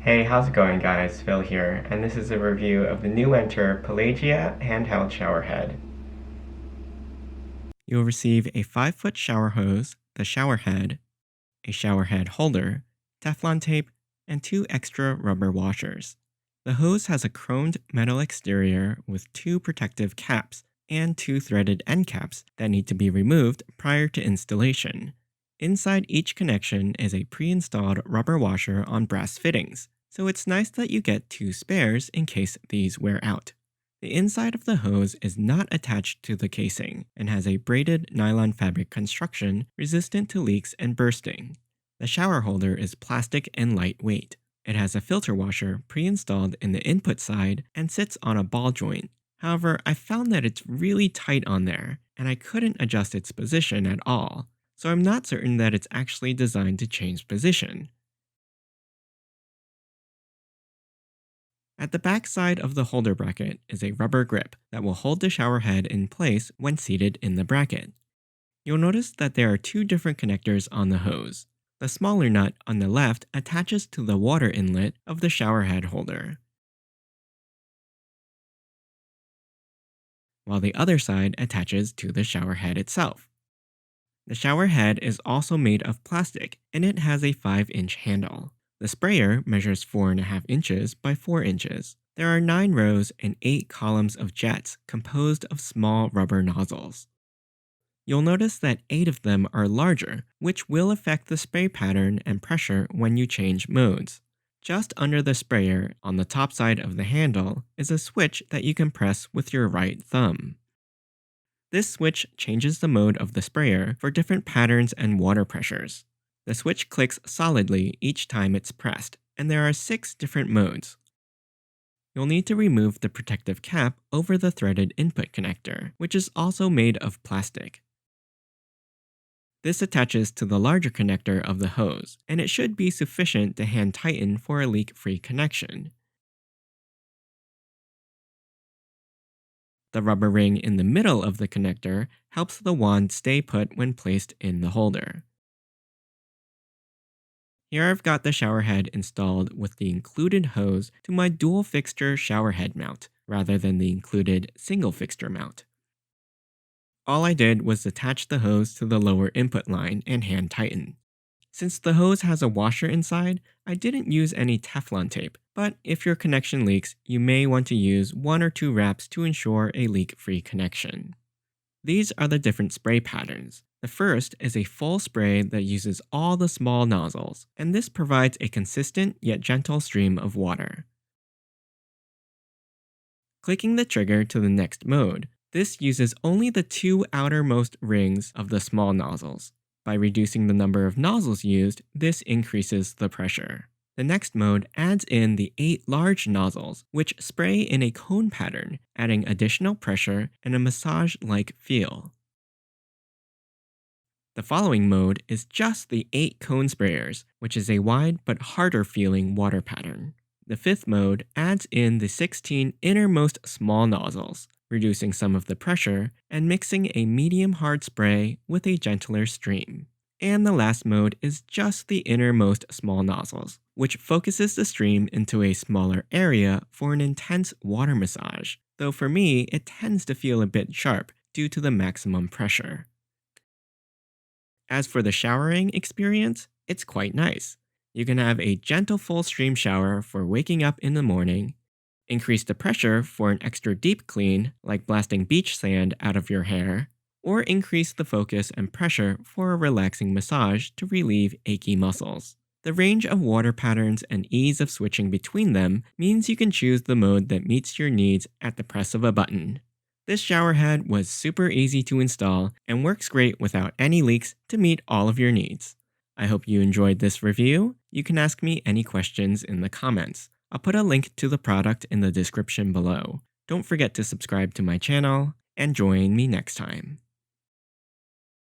Hey, how's it going guys? Phil here, and this is a review of the Newentor Pelagia handheld showerhead. You'll receive a 5-foot shower hose, the showerhead, a showerhead holder, Teflon tape, and 2 extra rubber washers. The hose has a chromed metal exterior with 2 protective caps and 2 threaded end caps that need to be removed prior to installation. Inside each connection is a pre-installed rubber washer on brass fittings, so it's nice that you get 2 spares in case these wear out. The inside of the hose is not attached to the casing and has a braided nylon fabric construction resistant to leaks and bursting. The shower holder is plastic and lightweight. It has a filter washer pre-installed in the input side and sits on a ball joint. However, I found that it's really tight on there, and I couldn't adjust its position at all, so I'm not certain that it's actually designed to change position. At the back side of the holder bracket is a rubber grip that will hold the shower head in place when seated in the bracket. You'll notice that there are 2 different connectors on the hose. The smaller nut on the left attaches to the water inlet of the shower head holder, while the other side attaches to the shower head itself. The shower head is also made of plastic, and it has a 5-inch handle. The sprayer measures 4.5 inches by 4 inches. There are 9 rows and 8 columns of jets composed of small rubber nozzles. You'll notice that 8 of them are larger, which will affect the spray pattern and pressure when you change modes. Just under the sprayer, on the top side of the handle, is a switch that you can press with your right thumb. This switch changes the mode of the sprayer for different patterns and water pressures. The switch clicks solidly each time it's pressed, and there are 6 different modes. You'll need to remove the protective cap over the threaded input connector, which is also made of plastic. This attaches to the larger connector of the hose, and it should be sufficient to hand tighten for a leak-free connection. The rubber ring in the middle of the connector helps the wand stay put when placed in the holder. Here I've got the shower head installed with the included hose to my dual fixture shower head mount, rather than the included single fixture mount. All I did was attach the hose to the lower input line and hand tighten. Since the hose has a washer inside, I didn't use any Teflon tape, but if your connection leaks, you may want to use 1 or 2 wraps to ensure a leak-free connection. These are the different spray patterns. The first is a full spray that uses all the small nozzles, and this provides a consistent yet gentle stream of water. Clicking the trigger to the next mode, this uses only the 2 outermost rings of the small nozzles. By reducing the number of nozzles used, this increases the pressure. The next mode adds in the 8 large nozzles, which spray in a cone pattern, adding additional pressure and a massage-like feel. The following mode is just the 8 cone sprayers, which is a wide but harder feeling water pattern. The 5th mode adds in the 16 innermost small nozzles, reducing some of the pressure and mixing a medium hard spray with a gentler stream. And the last mode is just the innermost small nozzles, which focuses the stream into a smaller area for an intense water massage, though for me it tends to feel a bit sharp due to the maximum pressure. As for the showering experience, it's quite nice. You can have a gentle full stream shower for waking up in the morning, increase the pressure for an extra deep clean, like blasting beach sand out of your hair, or increase the focus and pressure for a relaxing massage to relieve achy muscles. The range of water patterns and ease of switching between them means you can choose the mode that meets your needs at the press of a button. This shower head was super easy to install and works great without any leaks to meet all of your needs. I hope you enjoyed this review. You can ask me any questions in the comments. I'll put a link to the product in the description below. Don't forget to subscribe to my channel and join me next time.